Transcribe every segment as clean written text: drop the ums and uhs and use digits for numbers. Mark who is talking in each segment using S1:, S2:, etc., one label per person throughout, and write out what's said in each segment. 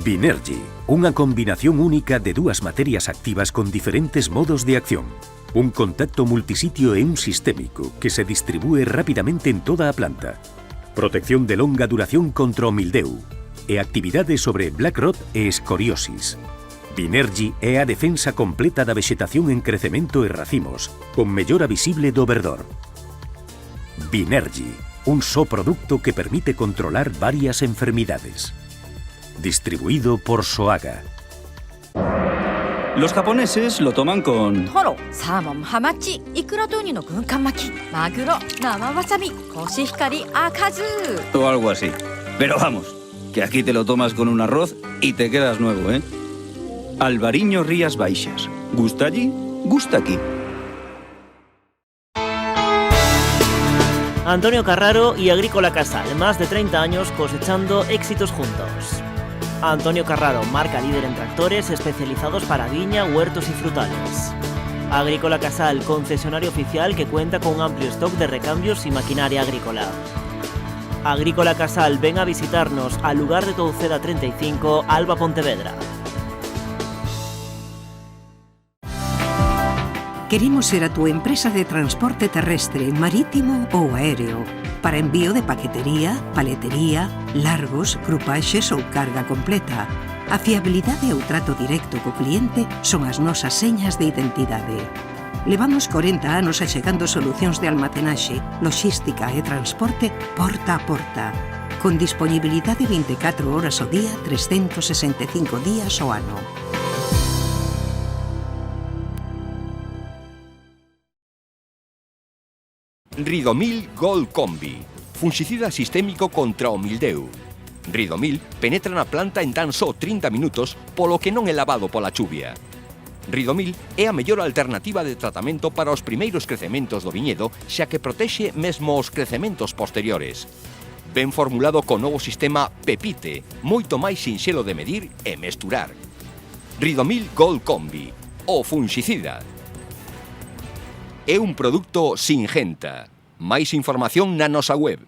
S1: Binergy, unha combinación única de dúas materias activas con diferentes modos de acción. Un contacto multisitio e un sistémico que se distribúe rapidamente en toda a planta. Protección de longa duración contra o mildeu e actividade sobre black rot e escoriosis. Binergy é a defensa completa da vexetación en crecemento e racimos, con mellora visible do verdor. Binergy, un só produto que permite controlar varias enfermidades. Distribuido por Soaga.
S2: Los japoneses lo toman con...
S3: Toro, salmon, hamachi, ikura to uni no gunkan maki, maguro, nama wasabi, koshihikari, akazu.
S2: o algo así. Pero vamos, que aquí te lo tomas con un arroz y te quedas nuevo, ¿eh? Albariño Rías Baixas. ¿Gusta allí? Gusta aquí.
S4: Antonio Carraro y Agrícola Casal, más de 30 años cosechando éxitos juntos. Antonio Carraro, marca líder en tractores especializados para viña, huertos y frutales. Agrícola Casal, concesionario oficial que cuenta con un amplio stock de recambios y maquinaria agrícola. Agrícola Casal, ven a visitarnos al lugar de Touceda 35, Alba, Pontevedra.
S5: Queremos ser a túa empresa de transporte terrestre, marítimo ou aéreo para envío de paquetería, paletería, largos, grupaxes ou carga completa. A fiabilidade e o trato directo co cliente son as nosas señas de identidade. Levamos 40 anos achegando solucións de almacenaxe, logística e transporte porta a porta, con disponibilidade 24 horas ao día, 365 días ao ano.
S6: Ridomil Gold Combi, fungicida sistémico contra o mildeu. Ridomil penetra na planta en tan só 30 minutos, polo que non é lavado pola chuvia. Ridomil é a mellor alternativa de tratamento para os primeiros crecementos do viñedo, xa que protexe mesmo os crecementos posteriores. Ben formulado co novo sistema Pepite, moito máis sinxelo de medir e mesturar. Ridomil Gold Combi, o fungicida. É un produto Singenta. Máis información na nosa web.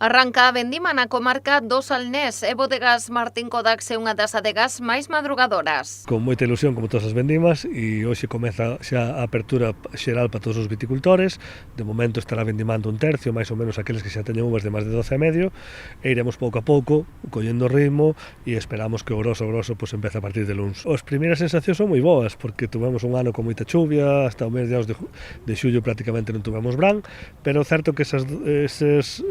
S7: Arranca a vendima na comarca do Salnés e Bodegas Martín Codax é unha das adegas máis madrugadoras.
S8: Con moita ilusión como todas as vendimas e hoxe comeza xa a apertura xeral para todos os viticultores. De momento estará vendimando un tercio, máis ou menos aqueles que xa teñen uvas de máis de 12 e medio, e iremos pouco a pouco collendo ritmo e esperamos que o grosso pues empece a partir de luns. As primeiras sensacións son moi boas porque tuvemos un ano con moita chuvia, hasta o mes de xullo prácticamente non tuvemos brán, pero certo que eses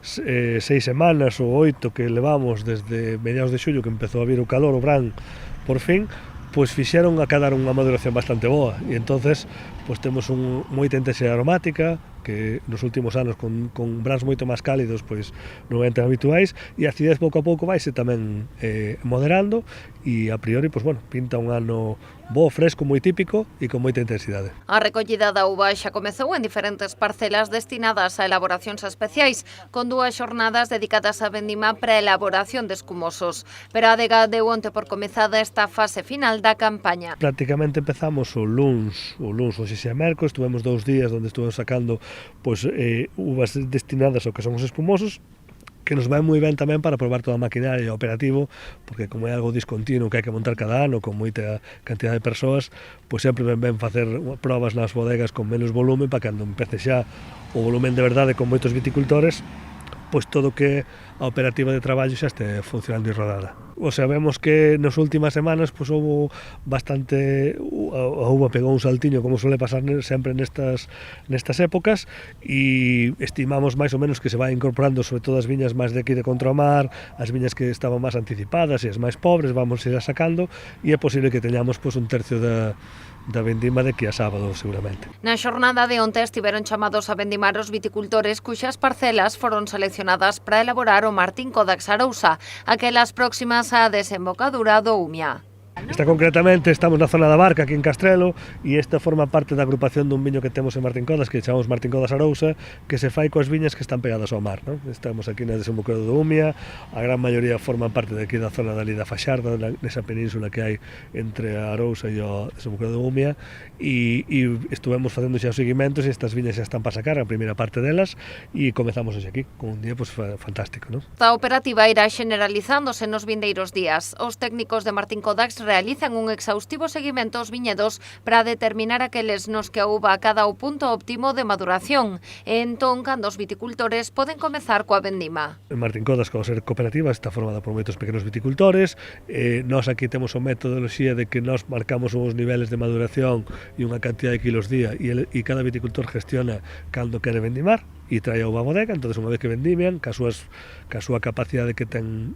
S8: 6 semanas ou 8 que levamos desde mediados de xullo que empezou a vir o calor, o brán, por fin, pois fixeron a cadar unha maduración bastante boa e entonces pois temos moita intensidade aromática que nos últimos anos con brans moito máis cálidos pois non eran habituais e a acidez pouco a pouco vaise tamén moderando e a priori pois bueno, pinta un ano bo, fresco, moi típico e con moita intensidade.
S7: A recollida da uva xa comezou en diferentes parcelas destinadas a elaboracións especiais, con 2 xornadas dedicadas á vendima para a elaboración de escumosos. Pero a adega deu onte por comezada esta fase final da campaña.
S8: Prácticamente empezamos o luns, hoxe xa mércores, tuvemos 2 días onde estuvemos sacando pois, uvas destinadas ao que son os espumosos, que nos vai moi ben tamén para probar toda a maquinaria operativo, porque como é algo discontinuo que hai que montar cada ano con moita cantidad de persoas, pois sempre ben facer probas nas bodegas con menos volumen para cando empece xa o volumen de verdade con moitos viticultores, pois todo que a operativa de traballo xa este funcionando e rodada. O sea, vemos que nas últimas semanas pois houve bastante, a uva pegou un saltiño como suele pasar sempre nestas épocas e estimamos máis ou menos que se vai incorporando sobre todo as viñas máis de aquí de Contramar, as viñas que estaban máis anticipadas e as máis pobres vamos ir sacando e é posible que teñamos pois un tercio da vendima de que a sábado, seguramente.
S7: Na xornada de onte estiveron chamados a vendimar os viticultores cuxas parcelas foron seleccionadas para elaborar o Martín Codax Arousa, aquelas próximas á desembocadura do Umia.
S8: Esta concretamente estamos na zona da Barca, aquí en Castrelo, e esta forma parte da agrupación dun viño que temos en Martín Codas, que chamamos Martín Codas Arousa, que se fai coas viñas que están pegadas ao mar, non? Estamos aquí na desembocadura do Umia, a gran maioría forman parte de aquí da zona da Faxarda, nesa península que hai entre a Arousa e o desembocadura do Umia, e estuvemos facendo xa os seguimentos, e estas viñas xa están para sacar a primeira parte delas, e comezamos hoxe aquí, con un día pues, fantástico, non?
S7: A operativa irá generalizándose nos vindeiros días. Os técnicos de Martín Codax realizan un exhaustivo seguimento aos viñedos para determinar aqueles nos que a uva acada o punto óptimo de maduración. E entón, cando os viticultores poden comezar coa vendima.
S8: En Martín Codas, como ser cooperativa, está formada por moitos pequenos viticultores. Nós aquí temos a metodoloxía de que nós marcamos os niveles de maduración e unha cantidad de kilos día, e cada viticultor gestiona cando quere vendimar e trae a uva a bodega. Entón, unha vez que vendimian, ca súa capacidade que ten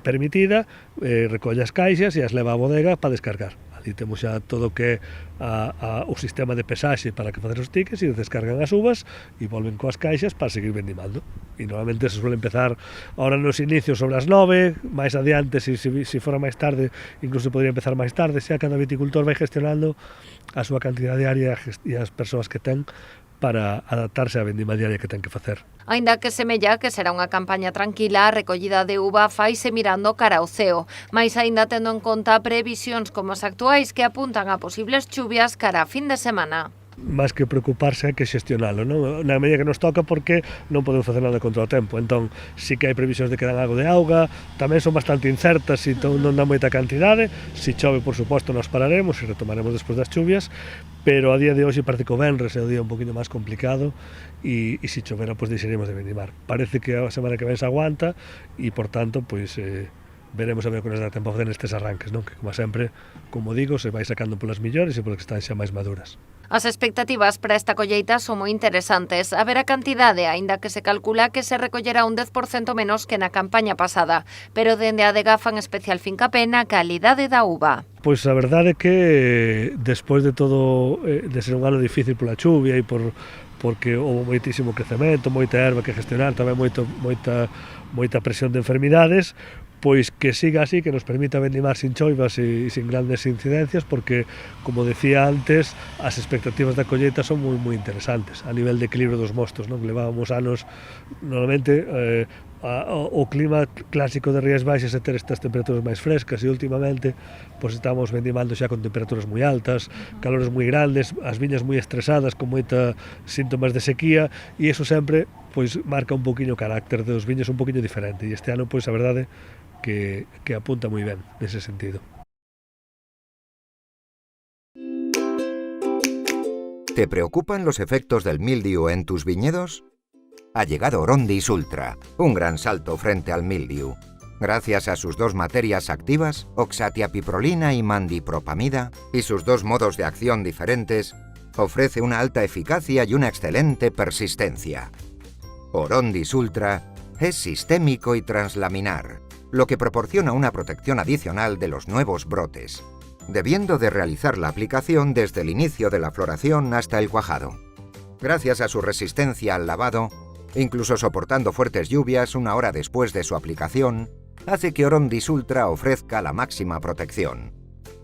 S8: permitida, recolle as caixas e as leva á bodega para descargar. Ali temos xa todo o que o sistema de pesaxe para que facer os tickets, e descargan as uvas e volven coas caixas para seguir vendimando. E normalmente se suele empezar ahora nos inicios sobre as 9, máis adiante, se fora máis tarde, incluso podría empezar máis tarde, xa cada viticultor vai gestionando a súa cantidad diaria e as persoas que ten para adaptarse á vendima diaria que ten que facer.
S7: Aínda que semella que será unha campaña tranquila, a recollida de uva faise mirando cara ao ceo, mais aínda tendo en conta previsións como as actuais que apuntan a posibles chuvias cara a fin de semana.
S8: Máis que preocuparse hai que xestionalo, non? Na medida que nos toca, porque non podemos facer nada contra o tempo. Entón, sí que hai previsións de que dan algo de auga, tamén son bastante incertas, e non dá moita cantidade. Se chove, por suposto, nos pararemos e retomaremos despois das chuvias, pero a día de hoxe parece que o venres é o día un poquinho máis complicado, e se chovera, pois deixaremos de vendimar. Parece que a semana que ven se aguanta, e, por tanto, pois veremos a ver que nos dá tempo a fazer nestes arranques, non? Que, como sempre, como digo, se vai sacando polas millores e polas que están xa máis maduras.
S7: As expectativas para esta colleita son moi interesantes. A ver a cantidade, aínda que se calcula que se recollerá un 10% menos que na campaña pasada, pero dende a adega fan especial fincapé na calidade da uva.
S8: Pois a verdade é que despois de todo, de ser un ano difícil pola chuvia e porque houve moitísimo crecemento, moita erva que gestionar, tamén moita presión de enfermidades, pois que siga así, que nos permita vendimar sin choivas e sin grandes incidencias, porque, como decía antes, as expectativas da colleita son moi interesantes a nivel de equilibrio dos mostos, non? Levábamos anos, normalmente, o clima clásico de Rías Baixas é ter estas temperaturas máis frescas, e últimamente pois estamos vendimando xa con temperaturas moi altas, calores moi grandes, as viñas moi estresadas, con moita síntomas de sequía, e iso sempre pois marca un poquinho o carácter dos viños un poquinho diferente, e este ano pois a verdade que apunta moi ben nese sentido.
S9: ¿Te preocupan los efectos del mildiu en tus viñedos? Ha llegado Orondis Ultra, un gran salto frente al mildiu. Gracias a sus dos materias activas, oxatiapiprolina y mandipropamida, y sus dos modos de acción diferentes, ofrece una alta eficacia y una excelente persistencia. Orondis Ultra es sistémico y translaminar, lo que proporciona una protección adicional de los nuevos brotes, debiendo de realizar la aplicación desde el inicio de la floración hasta el cuajado. Gracias a su resistencia al lavado, incluso soportando fuertes lluvias una hora después de su aplicación, hace que Orondis Ultra ofrezca la máxima protección.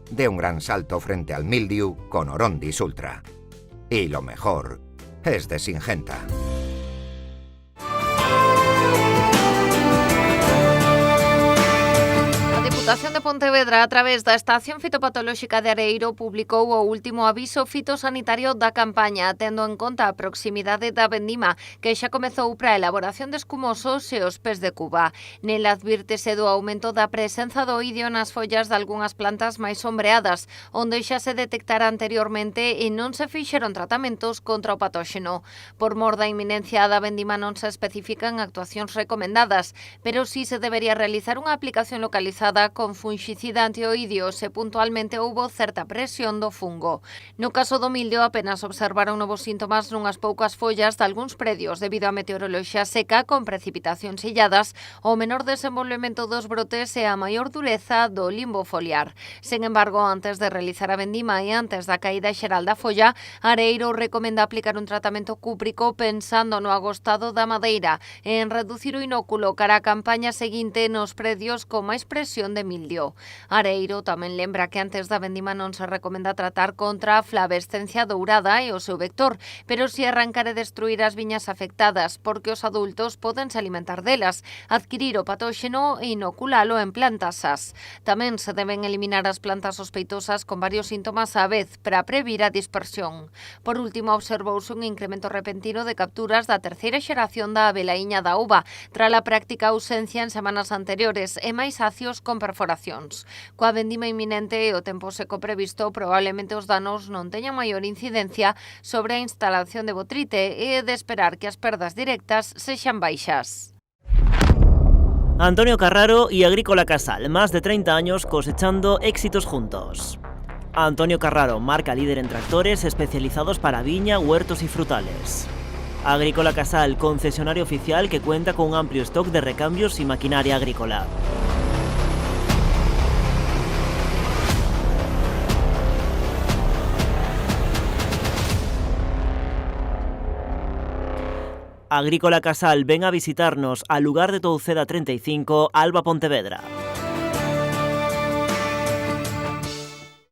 S9: De un gran salto frente al mildiu con Orondis Ultra. Y lo mejor es de Syngenta.
S7: A Deputación de Pontevedra, a través da Estación Fitopatolóxica de Areiro, publicou o último aviso fitosanitario da campaña, tendo en conta a proximidade da vendima, que xa comezou para a elaboración de escumosos e os pés de cuba. Nel advírtese do aumento da presenza do idio nas follas de algunhas plantas máis sombreadas, onde xa se detectara anteriormente e non se fixeron tratamentos contra o patóxeno. Por mor da inminencia da vendima non se especifican actuacións recomendadas, pero sí se debería realizar unha aplicación localizada con funxicida antioidios e puntualmente houbo certa presión do fungo. No caso do mildio apenas observaron novos síntomas nunhas poucas follas de algúns predios debido a meteoroloxía seca con precipitacións illadas, o menor desenvolvemento dos brotes e a maior dureza do limbo foliar. Sen embargo, antes de realizar a vendima e antes da caída xeral da folla, Areiro recomenda aplicar un tratamento cúprico pensando no agostado da madeira e en reducir o inóculo cara a campaña seguinte nos predios con máis presión de mildio. Areiro tamén lembra que antes da vendima non se recomenda tratar contra a flavescencia dourada e o seu vector, pero si arrancar e destruir as viñas afectadas, porque os adultos podense alimentar delas, adquirir o patóxeno e inoculalo en plantas sas. Tamén se deben eliminar as plantas sospeitosas con varios síntomas á vez para previr a dispersión. Por último, observouse un incremento repentino de capturas da terceira xeración da abelaiña da uva, tras a práctica ausencia en semanas anteriores e máis acios con perforacións. Coa vendima inminente e o tempo seco previsto, probablemente os danos non teñan maior incidencia sobre a instalación de botrite e de esperar que as perdas directas sexan baixas.
S4: Antonio Carraro y Agrícola Casal, más de 30 años cosechando éxitos juntos. Antonio Carraro, marca líder en tractores especializados para viña, huertos y frutales. Agrícola Casal, concesionario oficial que cuenta con un amplio stock de recambios y maquinaria agrícola. Agrícola Casal, ven a visitarnos al lugar de Touceda 35, Alba, Pontevedra.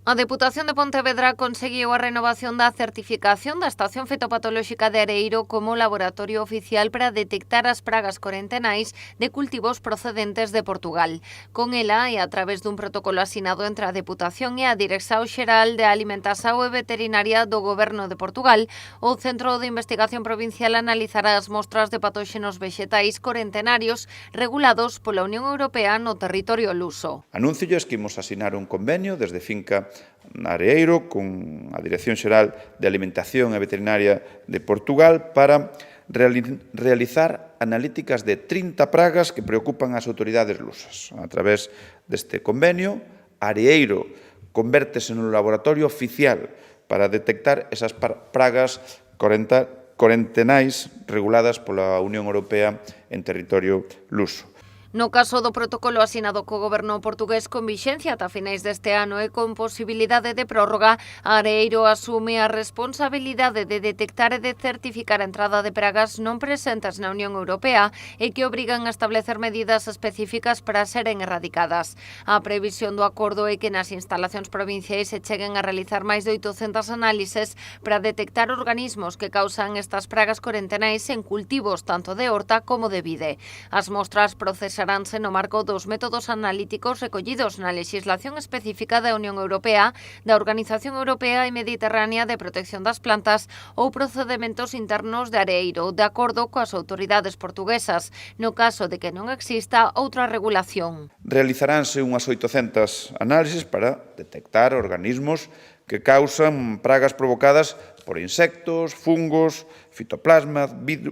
S7: A Deputación de Pontevedra conseguiu a renovación da certificación da Estación Fitopatolóxica de Areiro como laboratorio oficial para detectar as pragas corentenais de cultivos procedentes de Portugal. Con ela, e a través dun protocolo asinado entre a Deputación e a Dirección Xeral de Alimentación e Veterinaria do Goberno de Portugal, o Centro de Investigación Provincial analizará as mostras de patóxenos vexetais corentenarios regulados pola Unión Europea no territorio luso.
S10: Anúnciolles que imos asinar un convenio desde Finca Areiro con a Dirección Xeral de Alimentación e Veterinaria de Portugal para realizar analíticas de 30 pragas que preocupan ás autoridades lusas. A través deste convenio, Areiro convértese no laboratorio oficial para detectar esas pragas corentenais reguladas pola Unión Europea en territorio luso.
S7: No caso do protocolo asinado co goberno portugués con vixencia ata finais deste ano e con posibilidade de prórroga, Areiro asume a responsabilidade de detectar e de certificar a entrada de pragas non presentes na Unión Europea e que obrigan a establecer medidas específicas para seren erradicadas. A previsión do acordo é que nas instalacións provinciais se cheguen a realizar máis de 800 análises para detectar organismos que causan estas pragas corentenais en cultivos tanto de horta como de vide. As mostras procesaránse no marco dos métodos analíticos recollidos na legislación específica da Unión Europea, da Organización Europea e Mediterránea de Protección das Plantas ou procedementos internos de Areiro, de acordo coas autoridades portuguesas, no caso de que non exista outra regulación.
S10: Realizaránse unhas 800 análises para detectar organismos que causan pragas provocadas por insectos, fungos, fitoplasma,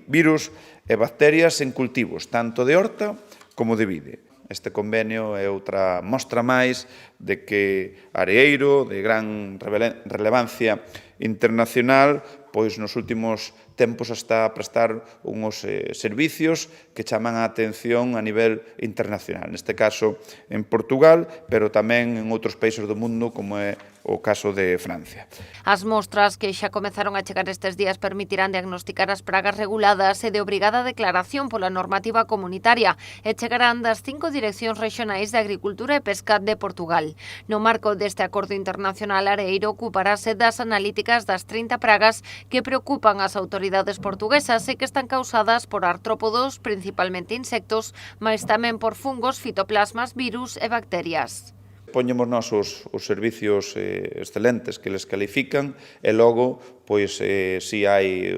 S10: virus e bacterias en cultivos, tanto de horta como de vide. Este convenio é outra mostra máis de que Areiro, de gran relevancia internacional, pois nos últimos tempos está a prestar uns servicios que chaman a atención a nivel internacional. Neste caso en Portugal, pero tamén en outros países do mundo, como é o caso de Francia.
S7: As mostras que xa comezaron a chegar estes días permitirán diagnosticar as pragas reguladas e de obrigada declaración pola normativa comunitaria e chegarán das 5 direccións regionais de Agricultura e Pesca de Portugal. No marco deste acordo internacional, Areiro ocuparase das analíticas das 30 pragas que preocupan as autoridades portuguesas e que están causadas por artrópodos, principalmente insectos, mas tamén por fungos, fitoplasmas, virus e bacterias.
S10: Poñemos nós os servicios excelentes que les califican e logo, pois, si hai,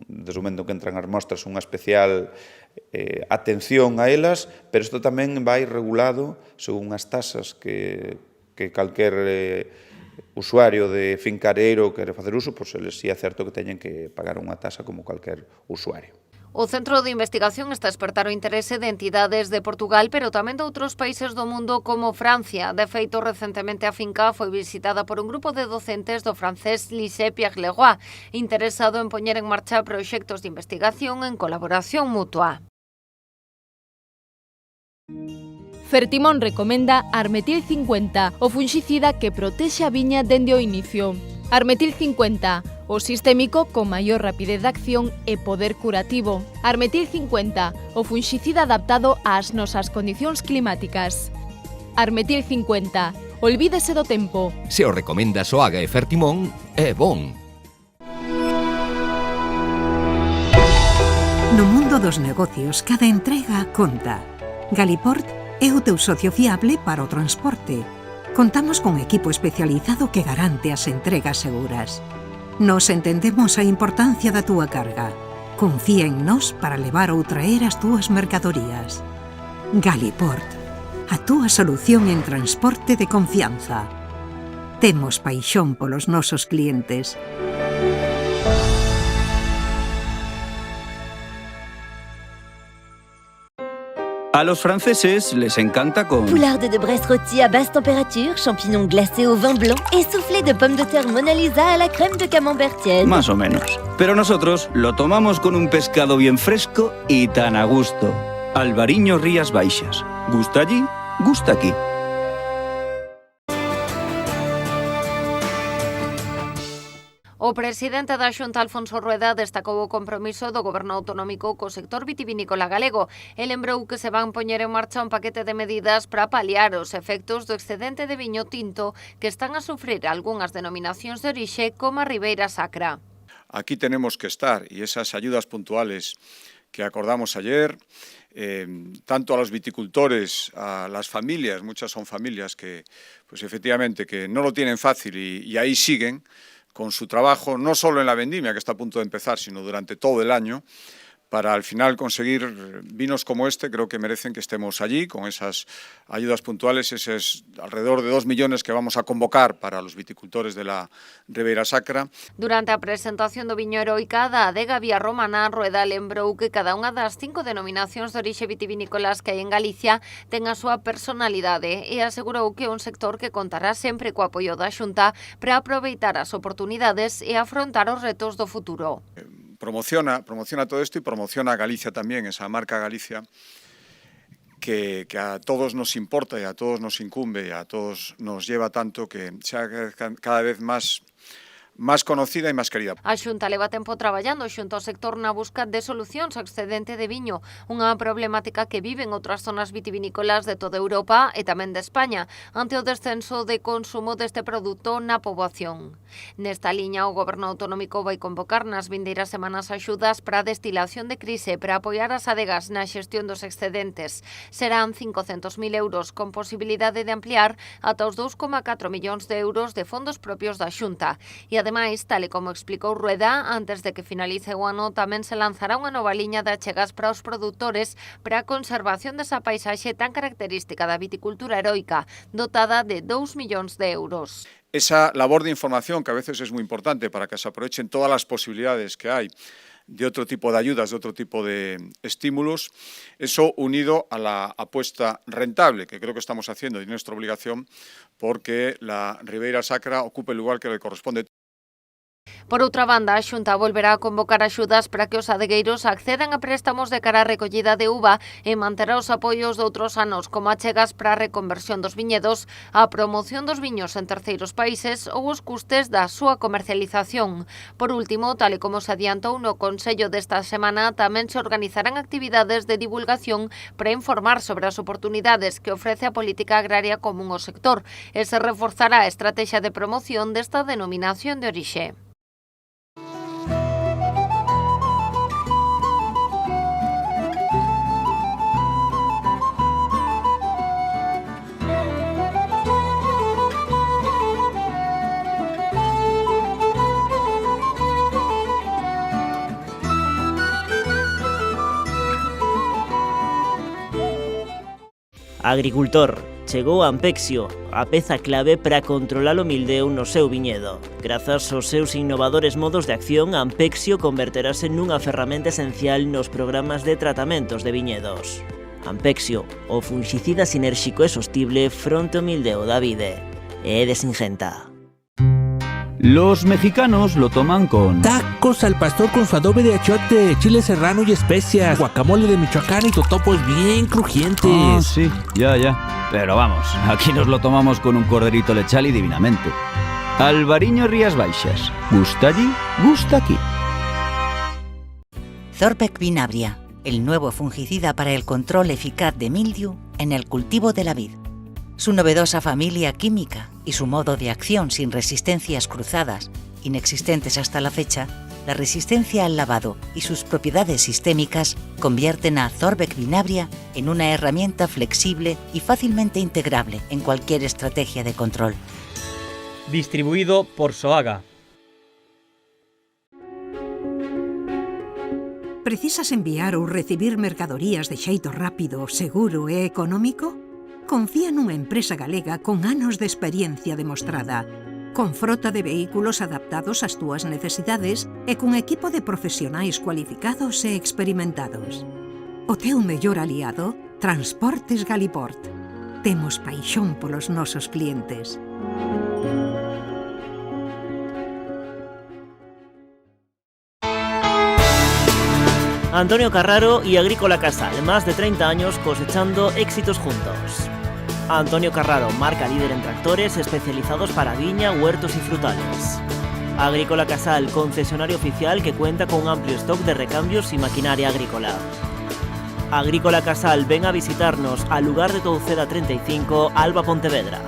S10: desde o momento que entran as mostras, unha especial atención a elas, pero isto tamén vai regulado según as tasas que calquer usuario de finca Areiro quere facer uso, pois eles si é certo que teñen que pagar unha tasa como calquer usuario.
S7: O Centro de Investigación está a despertar o interese de entidades de Portugal, pero tamén de outros países do mundo como Francia. De feito, recentemente a finca foi visitada por un grupo de docentes do francés Lycée Pierre Leroy, interesado en poñer en marcha proxectos de investigación en colaboración mutua.
S11: Fertimón recomenda Armetil 50, o funxicida que protexe a viña dende o inicio. Armetil 50, o sistémico con maior rapidez de acción e poder curativo. Armetil 50, o funxicida adaptado ás nosas condicións climáticas. Armetil 50, olvídese do tempo.
S6: Se o recomenda Soaga e Fertimón, é bon.
S5: No mundo dos negocios, cada entrega conta. Galiport é o teu socio fiable para o transporte. Contamos con equipo especializado que garante as entregas seguras. Nos entendemos a importancia da túa carga. Confía en nós para levar ou traer as túas mercadorías. Galiport, a túa solución en transporte de confianza. Temos paixón polos nosos clientes.
S2: A los franceses les encanta con...
S12: Poularde de Brest rôti à basse température, champignons glacés au vin blanc et soufflé de pommes de terre Mona Lisa à la crème de camembert tiède.
S2: Más o menos. Pero nosotros lo tomamos con un pescado bien fresco y tan a gusto. Albariño Rías Baixas. Gusta allí, gusta aquí.
S7: O presidente da Xunta, Alfonso Rueda, destacou o compromiso do Goberno autonómico co sector vitivinícola galego e lembrou que se van poñer en marcha un paquete de medidas para paliar os efectos do excedente de viño tinto que están a sufrir algunhas denominacións de orixe como a Ribeira Sacra.
S13: Aquí tenemos que estar y esas ayudas puntuales que acordamos ayer, tanto a los viticultores, a las familias, muchas son familias que pues efectivamente que no lo tienen fácil y ahí siguen con su trabajo, no solo en la vendimia, que está a punto de empezar, sino durante todo el año, para al final conseguir vinos como este. Creo que merecen que estemos allí con esas ayudas puntuales, ese es alrededor de 2 millones que vamos a convocar para los viticultores de la Ribeira Sacra.
S7: Durante a presentación do viño heroica da adega Vía Romana, Rueda lembrou que cada unha das 5 denominacións de orixe vitivinícolas que hai en Galicia ten a súa personalidade e asegurou que é un sector que contará sempre co apoio da Xunta para aproveitar as oportunidades e afrontar os retos do futuro.
S13: Promociona todo esto y promociona a Galicia también, esa marca Galicia que a todos nos importa y a todos nos incumbe y a todos nos lleva tanto que sea cada vez más conocida e máis querida.
S7: A Xunta leva tempo traballando xunto ao sector na busca de solucións ao excedente de viño, unha problemática que viven outras zonas vitivinícolas de toda Europa e tamén de España, ante o descenso de consumo deste produto na poboación. Nesta liña, o Goberno autonómico vai convocar nas vindeiras semanas axudas para a destilación de crise para apoiar as adegas na xestión dos excedentes. Serán 500.000 euros con posibilidade de ampliar ata os 2,4 millóns de euros de fondos propios da Xunta. E ademais, tal e como explicou Rueda, antes de que finalice o ano tamén se lanzará unha nova liña de achegas para os produtores para a conservación desa paisaxe tan característica da viticultura heroica, dotada de 2 millóns de euros.
S13: Esa labor de información, que a veces es muy importante para que se aprovechen todas las posibilidades que hay de otro tipo de ayudas, de otro tipo de estímulos, eso unido a la apuesta rentable, que creo que estamos haciendo y es nuestra obligación, porque la Ribeira Sacra ocupe el lugar que le corresponde.
S7: Por outra banda, a Xunta volverá a convocar axudas para que os adegueiros accedan a préstamos de cara a recollida de uva e manterá os apoios de outros anos, como achegas para a reconversión dos viñedos, a promoción dos viños en terceiros países ou os custes da súa comercialización. Por último, tal e como se adiantou no Consello desta semana, tamén se organizarán actividades de divulgación para informar sobre as oportunidades que ofrece a política agraria común ao sector e se reforzará a estrategia de promoción desta denominación de orixe.
S4: Agricultor, chegou Ampexio, a peza clave para controlar o mildeu no seu viñedo. Grazas aos seus innovadores modos de acción, Ampexio converterase nunha ferramenta esencial nos programas de tratamentos de viñedos. Ampexio, o fungicida sinérxico e sostible fronte ao mildeu da vide. É de Singenta.
S2: Los mexicanos lo toman con
S14: tacos al pastor con su adobe de achiote, chile serrano y especias, guacamole de Michoacán y totopos bien crujientes.
S2: Ah, sí, ya. Pero vamos, aquí nos lo tomamos con un corderito lechal y divinamente. Albariño Rías Baixas. Gusta allí, gusta aquí.
S15: Zorvec Vinabria, el nuevo fungicida para el control eficaz de mildiu en el cultivo de la vid. Su novedosa familia química y su modo de acción sin resistencias cruzadas, inexistentes hasta la fecha, la resistencia al lavado y sus propiedades sistémicas convierten a Zorvec Vinabria en una herramienta flexible y fácilmente integrable en cualquier estrategia de control.
S16: Distribuido por Soaga.
S5: Precisas enviar ou recibir mercadorías de xeito rápido, seguro e económico? Confía nunha empresa galega con anos de experiencia demostrada, con frota de vehículos adaptados ás túas necesidades e cun equipo de profesionais cualificados e experimentados. O teu mellor aliado, Transportes Galiport. Temos paixón polos nosos clientes.
S4: Antonio Carraro y Agrícola Casal, más de 30 años cosechando éxitos juntos. Antonio Carraro, marca líder en tractores especializados para viña, huertos y frutales. Agrícola Casal, concesionario oficial que cuenta con un amplio stock de recambios y maquinaria agrícola. Agrícola Casal, ven a visitarnos al lugar de Touceda 35, Alba Pontevedra.